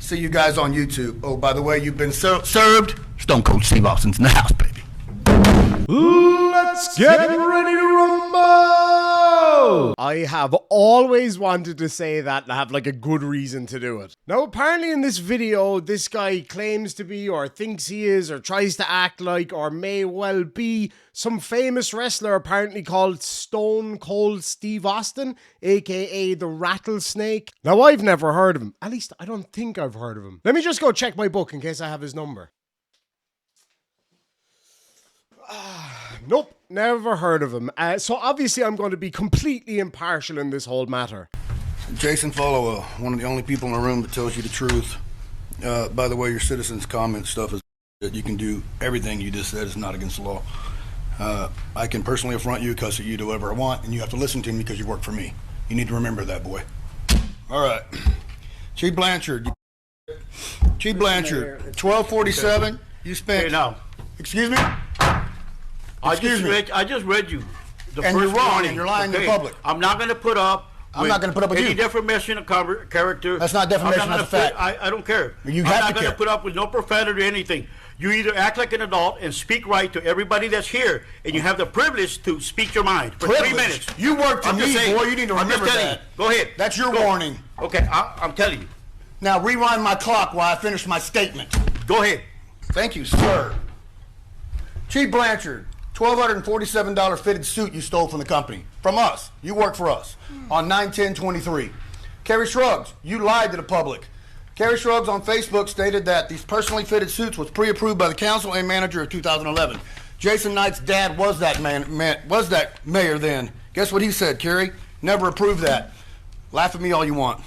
See you guys on YouTube. Oh, by the way, you've been served. Stone Cold Steve Austin's in the house, baby. Let's get ready to rumble! I have always wanted to say that and have like a good reason to do it. Now apparently in this video, this guy claims to be or thinks he is or tries to act like or may well be some famous wrestler apparently called Stone Cold Steve Austin, aka the Rattlesnake. Now I've never heard of him. At least I don't think I've heard of him. Let me just go check my book in case I have his number. Nope, never heard of him. So obviously I'm going to be completely impartial in this whole matter. Jason Followill, one of the only people in the room that tells you the truth. By the way, your citizens' comment stuff is that you can do everything you just said is not against the law. I can personally affront you, cuss at you, do whatever I want, and you have to listen to me because you work for me. You need to remember that, boy. All right. Chief Blanchard. Chief Blanchard, 1247. You spent... Hey, now. Excuse me? I just read you the and first you're wrong, warning. And you're lying to the public. I'm not going to put up. I'm not going to put up with any you. defamation of character. That's not defamation. That's a fact. I don't care. You I'm have not to going care. to put up with no profanity or anything. You either act like an adult and speak right to everybody that's here, and you have the privilege to speak your mind for 3 minutes. You work for me, boy. You need to remember that. Go ahead. That's your warning. Okay, I'm telling you. Now rewind my clock while I finish my statement. Go ahead. Thank you, sir. Chief Blanchard, $1,247 fitted suit you stole from the company. From us. You work for us. On 9/10/23. Kerry Shrugs, you lied to the public. Kerry Shrugs on Facebook stated that these personally fitted suits was pre-approved by the council and manager of 2011. Jason Knight's dad was that mayor then. Guess what he said, Kerry? Never approved that. Laugh at me all you want.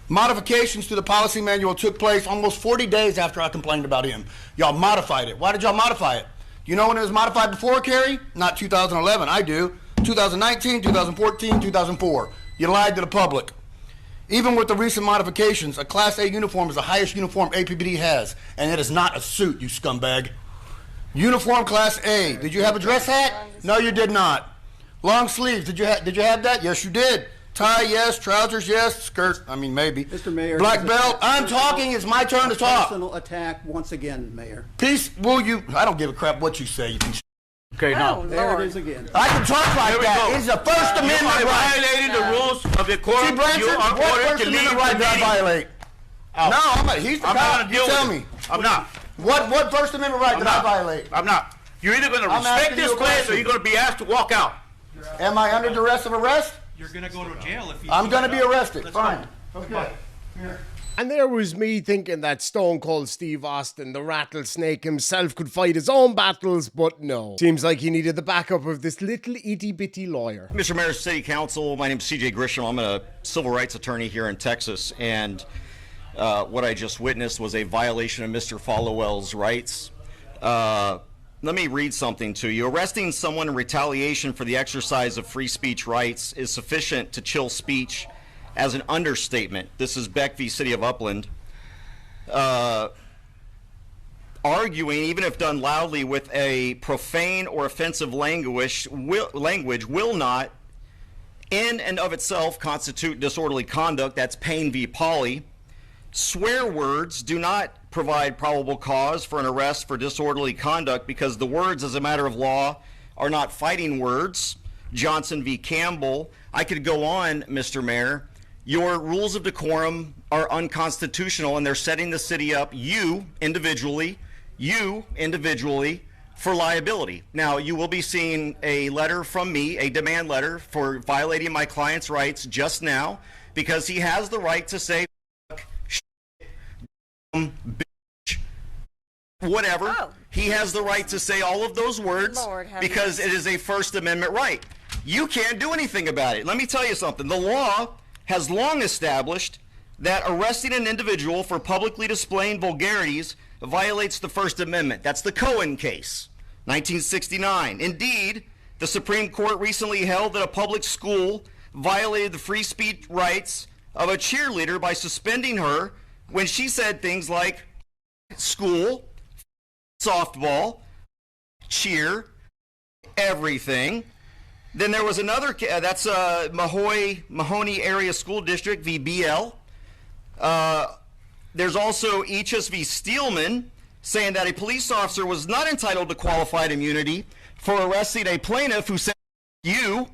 Modifications to the policy manual took place almost 40 days after I complained about him. Y'all modified it. Why did y'all modify it? You know when it was modified before, Kerry? Not 2011, I do. 2019, 2014, 2004. You lied to the public. Even with the recent modifications, a Class A uniform is the highest uniform APBD has, and it is not a suit, you scumbag. Uniform Class A. Did you have a dress hat? No, you did not. Long sleeves. Did you have that? Yes, you did. Tie, yes. Trousers, yes. Skirt, I mean, maybe. Mr. Mayor. Black belt. I'm talking. It's my turn to talk. Personal attack once again, Mayor. Peace, will you? I don't give a crap what you say, you piece of. Okay, now. There it is again. I can talk like that. It's a First Amendment right. You are violating the rules of the court. See, Blanchard, what First Amendment right did I violate? Out. No, I'm not. He's the cop. You tell me. I'm not. What First Amendment right did I violate? I'm not. You're either going to respect this place or you're going to be asked to walk out. Am I under duress of arrest? You're going to go to jail if you... I'm going to be arrested. Fine. Okay. Here. And there was me thinking that Stone Cold Steve Austin, the Rattlesnake himself, could fight his own battles, but no. Seems like he needed the backup of this little itty-bitty lawyer. Mr. Mayor, City Council, my name is CJ Grisham. I'm a civil rights attorney here in Texas, and what I just witnessed was a violation of Mr. Followell's rights. Let me read something to you. Arresting someone in retaliation for the exercise of free speech rights is sufficient to chill speech as an understatement. This is Beck v. City of Upland. Arguing, even if done loudly with a profane or offensive language will not, in and of itself, constitute disorderly conduct. That's Payne v. Pauley. Swear words do not provide probable cause for an arrest for disorderly conduct because the words, as a matter of law, are not fighting words. Johnson v. Campbell. I could go on, Mr. Mayor. Your rules of decorum are unconstitutional, and they're setting the city up, you individually, for liability. Now, you will be seeing a letter from me, a demand letter for violating my client's rights just now, because he has the right to say, bitch, whatever. Oh. He has the right to say all of those words because it is a First Amendment right. You can't do anything about it. Let me tell you something. The law has long established that arresting an individual for publicly displaying vulgarities violates the First Amendment. That's the Cohen case, 1969. Indeed, the Supreme Court recently held that a public school violated the free speech rights of a cheerleader by suspending her when she said things like school, softball, cheer, everything. Then there was another, that's Mahoney Area School District, VBL. there's also Echus v. Steelman saying that a police officer was not entitled to qualified immunity for arresting a plaintiff who said you.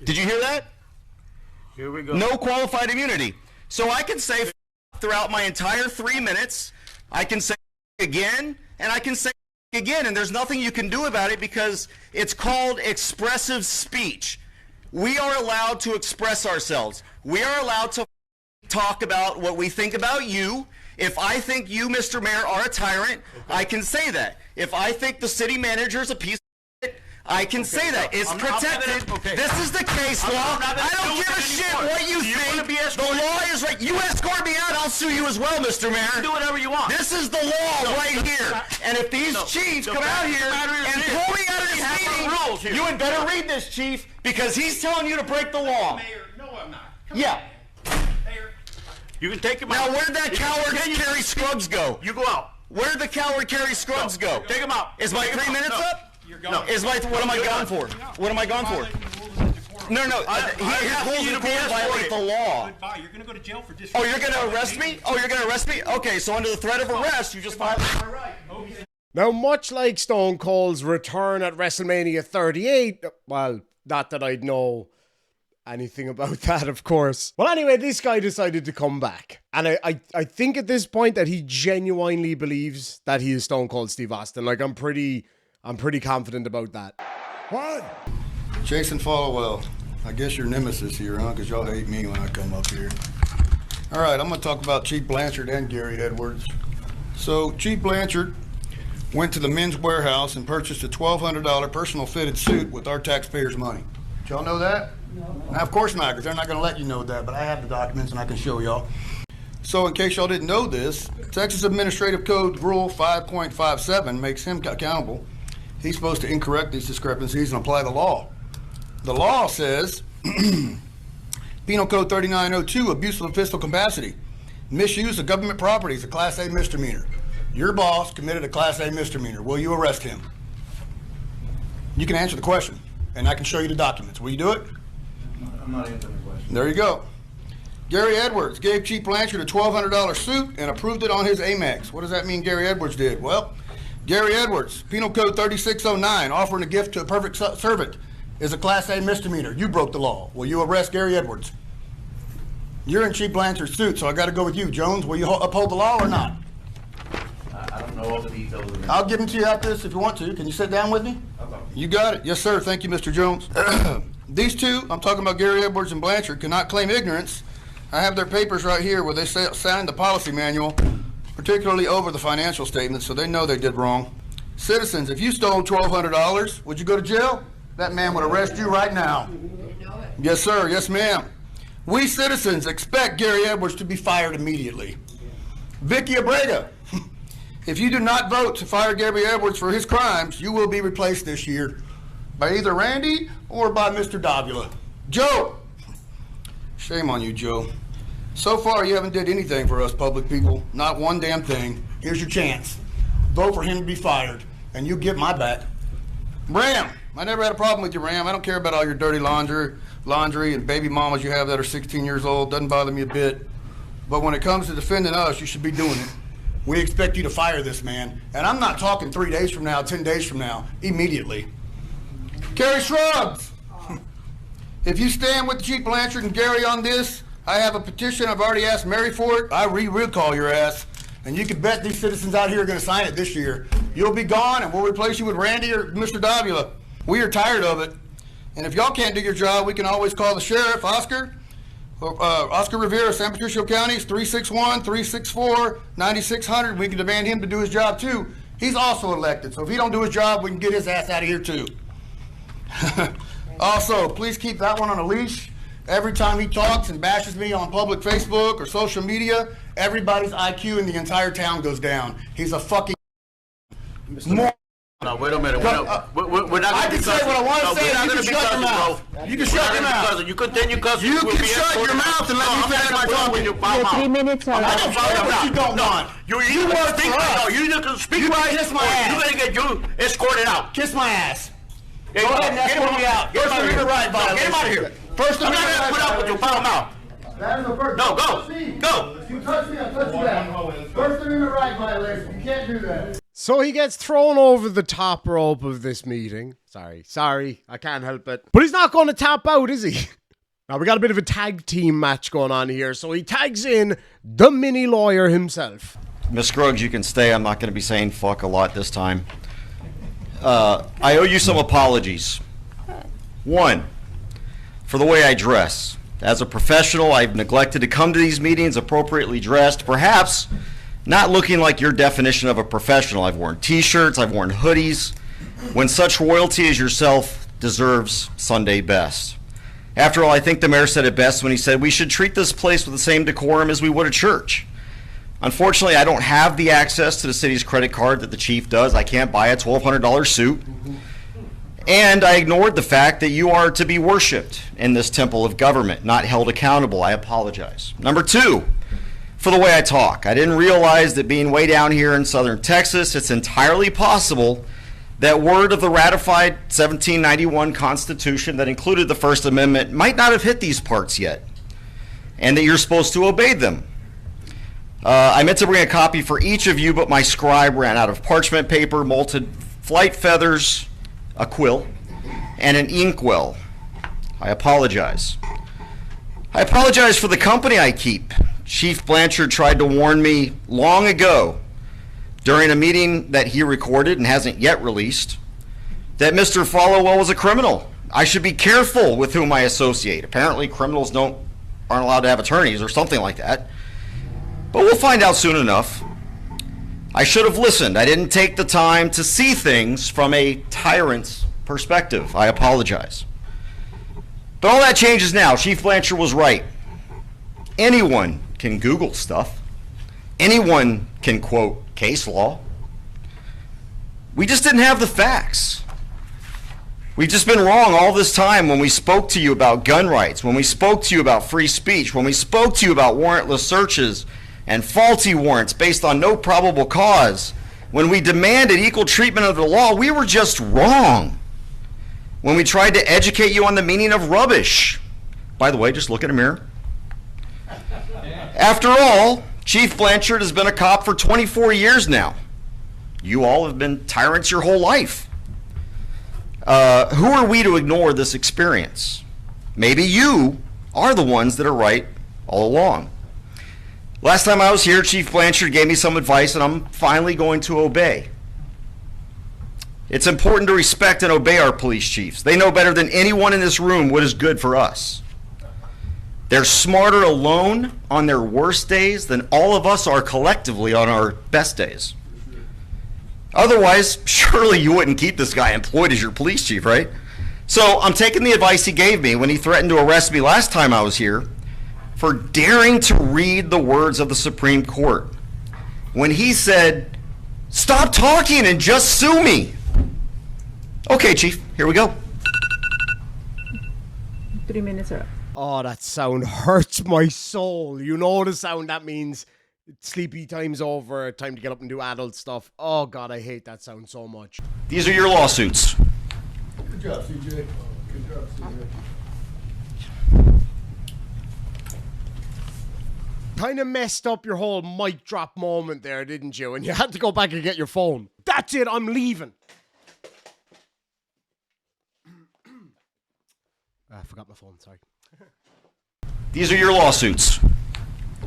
Did you hear that? Here we go. No qualified immunity. So I can say throughout my entire 3 minutes, I can say again, and I can say again, and there's nothing you can do about it because it's called expressive speech. We are allowed to express ourselves. We are allowed to talk about what we think about you. If I think you, Mr. Mayor, are a tyrant, I can say that. If I think the city manager is a piece of shit, I can say that. It's protected. This is the case law. I don't give a shit what you think. The law is right. You escort me out, I'll sue you as well, Mr. Mayor. Do whatever you want. This is the law right here. And if these chiefs come out here and pull me out of this meeting, you had better read this, chief, because he's telling you to break the law. Mayor, no, I'm not. Yeah. Mayor. You can take him Now, out. where'd that coward Kerry Scruggs go? You go out. Where'd the coward Kerry Scruggs go? Take him out. Is my Take him 3 out. minutes No. up? You're going. No. What am I gone for? What am I gone for? No, his rules you of to be decorum violate escorted. the law. Goodbye. You're going to go to jail for disrespect. Oh, you're going to arrest me? Oh, you're going to arrest me? Okay, so under the threat of arrest, you just violated my right. Now, much like Stone Cold's return at WrestleMania 38, well, not that I'd know anything about that, of course. Well, anyway, this guy decided to come back. And I think at this point that he genuinely believes that he is Stone Cold Steve Austin. Like, I'm pretty confident about that. What? Jason Followell, I guess your nemesis here, huh? Because y'all hate me when I come up here. All right, I'm going to talk about Chief Blanchard and Gary Edwards. So, Chief Blanchard went to the Men's Warehouse and purchased a $1,200 personal fitted suit with our taxpayers' money. Did y'all know that? No. Now, of course not, because they're not going to let you know that, but I have the documents and I can show y'all. So, in case y'all didn't know this, Texas Administrative Code Rule 5.57 makes him accountable. He's supposed to incorrect these discrepancies and apply the law. The law says, Penal Code 3902, abuse of official capacity. Misuse of government property is a Class A misdemeanor. Your boss committed a Class A misdemeanor. Will you arrest him? You can answer the question, and I can show you the documents. Will you do it? I'm not answering the question. There you go. Gary Edwards gave Chief Blanchard a $1,200 suit and approved it on his Amex. What does that mean Gary Edwards did? Well, Gary Edwards, Penal Code 3609, offering a gift to a perfect servant is a Class A misdemeanor. You broke the law. Will you arrest Gary Edwards? You're in Chief Blanchard's suit, so I got to go with you. Jones, will you uphold the law or not? I don't know all the details of it. I'll give them to you after this if you want to. Can you sit down with me? Okay. You got it. Yes, sir. Thank you, Mr. Jones. These two, I'm talking about Gary Edwards and Blanchard, cannot claim ignorance. I have their papers right here where they signed the policy manual, particularly over the financial statements, so they know they did wrong. Citizens, if you stole $1,200, would you go to jail? That man would arrest you right now. Yes, sir. Yes, ma'am. We citizens expect Gary Edwards to be fired immediately. Vicky Abrega, if you do not vote to fire Gary Edwards for his crimes, you will be replaced this year by either Randy or by Mr. Davila. Joe, shame on you, Joe. So far, you haven't did anything for us public people. Not one damn thing. Here's your chance. Vote for him to be fired, and you get my back. Ram, I never had a problem with you, Ram. I don't care about all your dirty laundry and baby mamas you have that are 16 years old. Doesn't bother me a bit. But when it comes to defending us, you should be doing it. We expect you to fire this man. And I'm not talking 3 days from now, 10 days from now. Immediately. Kerry Shrugs. If you stand with Chief Blanchard and Gary on this, I have a petition. I've already asked Mary for it. I recall your ass. And you can bet these citizens out here are going to sign it this year. You'll be gone, and we'll replace you with Randy or Mr. Davila. We are tired of it. And if y'all can't do your job, we can always call the sheriff, Oscar Rivera, San Patricio County, 361-364-9600. We can demand him to do his job, too. He's also elected, so if he don't do his job, we can get his ass out of here, too. Also, please keep that one on a leash. Every time he talks and bashes me on public Facebook or social media, everybody's IQ in the entire town goes down. He's a fucking moron. No, wait a minute. We're not I can say what I want to say, and you can shut your mouth. You can shut your mouth. You continue cussing. You can shut your mouth and let me finish my talking. Your 3 minutes are I don't care what you don't want. You work for us. No, you just can speak. You might kiss my ass. You're going to get you escorted out. Kiss my ass. Go ahead and escort me out. Get him out of here. Right, Get him out of here. First I'm not going to put up with your foul mouth. That is a first. No, go. Touch me. Go. If you touch me, I'll touch you back. First Amendment right violation. You can't do that. So he gets thrown over the top rope of this meeting. Sorry, I can't help it. But he's not going to tap out, is he? Now, we got a bit of a tag team match going on here, so he tags in the mini lawyer himself. Miss Scruggs, you can stay. I'm not going to be saying fuck a lot this time. I owe you some apologies. One, for the way I dress. As a professional, I've neglected to come to these meetings appropriately dressed, perhaps not looking like your definition of a professional. I've worn t-shirts, I've worn hoodies, when such royalty as yourself deserves Sunday best. After all, I think the mayor said it best when he said we should treat this place with the same decorum as we would a church. Unfortunately, I don't have the access to the city's credit card that the chief does. I can't buy a $1,200 suit. And I ignored the fact that you are to be worshipped in this temple of government, not held accountable. I apologize. Number two, for the way I talk. I didn't realize that being way down here in southern Texas, it's entirely possible that word of the ratified 1791 Constitution that included the First Amendment might not have hit these parts yet, and that you're supposed to obey them. I meant to bring a copy for each of you, but my scribe ran out of parchment paper, molted flight feathers, a quill, and an inkwell. I apologize. I apologize for the company I keep. Chief Blanchard tried to warn me long ago during a meeting that he recorded and hasn't yet released that Mr. Followwell was a criminal. I should be careful with whom I associate. Apparently criminals aren't allowed to have attorneys or something like that. But we'll find out soon enough. I should have listened. I didn't take the time to see things from a tyrant's perspective. I apologize. But all that changes now. Chief Blanchard was right. Anyone can Google stuff. Anyone can quote case law. We just didn't have the facts. We've just been wrong all this time when we spoke to you about gun rights, when we spoke to you about free speech, when we spoke to you about warrantless searches and faulty warrants based on no probable cause. When we demanded equal treatment of the law, we were just wrong. When we tried to educate you on the meaning of rubbish. By the way, just look in a mirror. After all, Chief Blanchard has been a cop for 24 years now. You all have been tyrants your whole life. Who are we to ignore this experience? Maybe you are the ones that are right all along. Last time I was here, Chief Blanchard gave me some advice, and I'm finally going to obey. It's important to respect and obey our police chiefs. They know better than anyone in this room what is good for us. They're smarter alone on their worst days than all of us are collectively on our best days. Otherwise, surely you wouldn't keep this guy employed as your police chief, right? So I'm taking the advice he gave me when he threatened to arrest me last time I was here for daring to read the words of the Supreme Court. When he said, "Stop talking and just sue me." Okay, Chief, here we go. 3 minutes are up. Oh, that sound hurts my soul. You know the sound that means sleepy time's over, time to get up and do adult stuff. Oh, God, I hate that sound so much. These are your lawsuits. Good job, CJ. Good job, CJ. Kind of messed up your whole mic drop moment there, didn't you? And you had to go back and get your phone. That's it, I'm leaving. I forgot my phone, sorry. These are your lawsuits.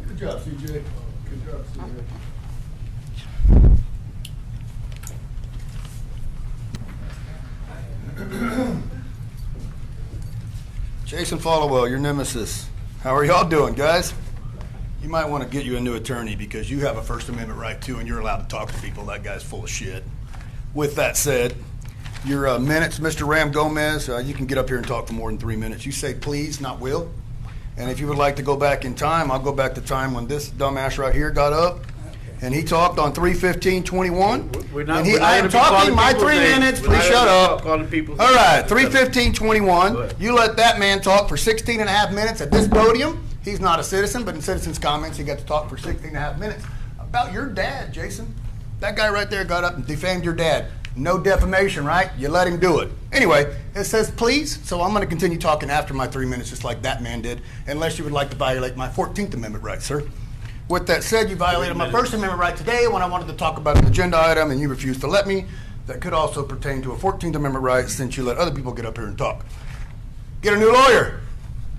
Good job, CJ. Good job, CJ. Jason Followwell, your nemesis. How are y'all doing, guys? You might want to get you a new attorney because you have a First Amendment right too, and you're allowed to talk to people. That guy's full of shit. With that said, your minutes, Mr. Ram Gomez, you can get up here and talk for more than 3 minutes. You say please, not will. And if you would like to go back in time, I'll go back to time when this dumbass right here got up and he talked on 3:15:21. I am talking my 3 minutes. Please shut up. All right, 3:15:21. You let that man talk for 16 and a half minutes at this podium. He's not a citizen, but in citizens' comments, he got to talk for 16 and a half minutes about your dad, Jason. That guy right there got up and defamed your dad. No defamation, right? You let him do it. Anyway, it says please, so I'm going to continue talking after my 3 minutes just like that man did, unless you would like to violate my 14th Amendment right, sir. With that said, you violated my First Amendment right today when I wanted to talk about an agenda item and you refused to let me. That could also pertain to a 14th Amendment right since you let other people get up here and talk. Get a new lawyer.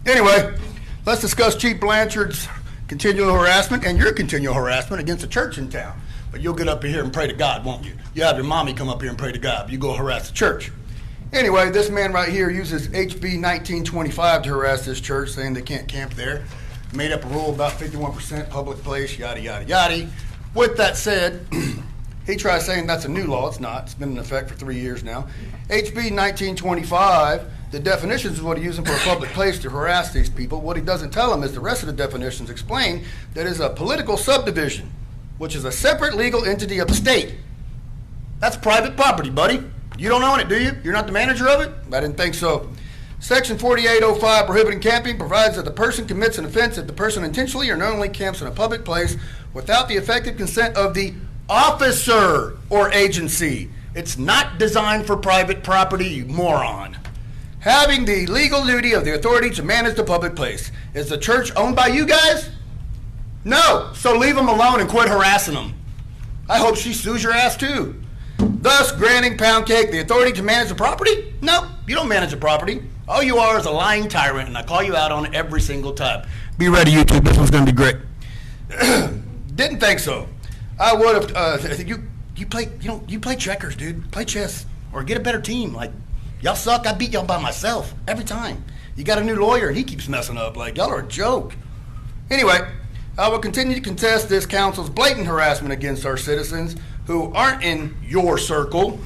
Anyway, let's discuss Chief Blanchard's continual harassment and your continual harassment against the church in town. But you'll get up here and pray to God, won't you? You have your mommy come up here and pray to God. You go harass the church. Anyway, this man right here uses HB 1925 to harass this church, saying they can't camp there. Made up a rule about 51% public place, yada, yada, yada. With that said, he tries saying that's a new law. It's not. It's been in effect for 3 years now. HB 1925, the definitions is what he's using for a public place to harass these people. What he doesn't tell them is the rest of the definitions explain that is a political subdivision, which is a separate legal entity of the state. That's private property, buddy. You don't own it, do you? You're not the manager of it? I didn't think so. Section 4805, prohibiting camping, provides that the person commits an offense if the person intentionally or knowingly camps in a public place without the effective consent of the officer or agency. It's not designed for private property, you moron. Having the legal duty of the authority to manage the public place. Is the church owned by you guys? No, so leave them alone and quit harassing them. I hope she sues your ass too. Thus, granting Pound Cake the authority to manage the property? No, you don't manage the property. All you are is a lying tyrant, and I call you out on it every single time. Be ready, YouTube. This one's going to be great. Didn't think so. I would have. You play checkers, dude. Play chess or get a better team. Like y'all suck. I beat y'all by myself every time. You got a new lawyer, and he keeps messing up. Like y'all are a joke. Anyway, I will continue to contest this council's blatant harassment against our citizens who aren't in your circle.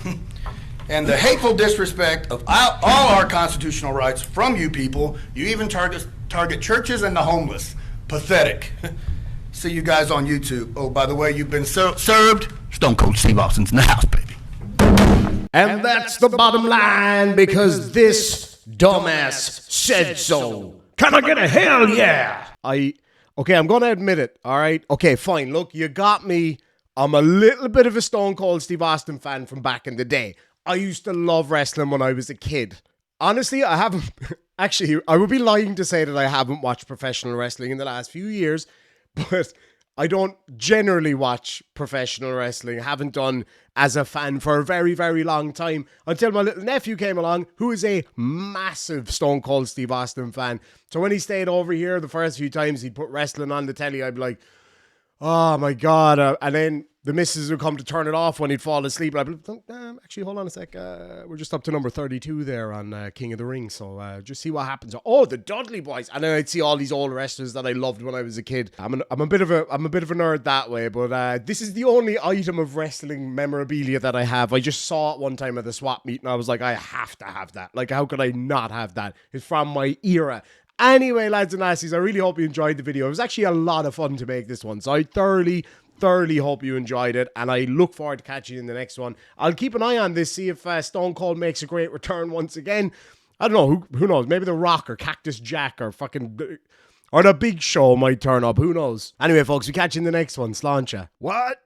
And the hateful disrespect of all our constitutional rights from you people. You even target churches and the homeless. Pathetic. See you guys on YouTube. Oh, by the way, you've been served. Stone Cold Steve Austin's in the house, baby. And that's the bottom line, because this dumbass said so. Can I get a hell yeah? Okay, I'm going to admit it, all right? Okay, fine. Look, you got me. I'm a little bit of a Stone Cold Steve Austin fan from back in the day. I used to love wrestling when I was a kid. Honestly, I haven't... Actually, I would be lying to say that I haven't watched professional wrestling in the last few years, but I don't generally watch professional wrestling. I haven't done as a fan for a very, very long time until my little nephew came along, who is a massive Stone Cold Steve Austin fan. So when he stayed over here the first few times he'd put wrestling on the telly, I'd be like, oh my God. And then the missus would come to turn it off when he'd fall asleep. I'd be like, actually, hold on a sec. We're just up to number 32 there on King of the Ring. So just see what happens. Oh, the Dudley Boys. And then I'd see all these old wrestlers that I loved when I was a kid. I'm a bit of a nerd that way. But this is the only item of wrestling memorabilia that I have. I just saw it one time at the swap meet and I was like, I have to have that. Like, how could I not have that? It's from my era. Anyway, lads and lassies, I really hope you enjoyed the video. It was actually a lot of fun to make this one. So I thoroughly hope you enjoyed it, and I look forward to catching you in the next one. I'll keep an eye on this, see if Stone Cold makes a great return once again. I don't know, who knows? Maybe The Rock or Cactus Jack or The Big Show might turn up. Who knows? Anyway, folks, we catch you in the next one. Sláinte. What?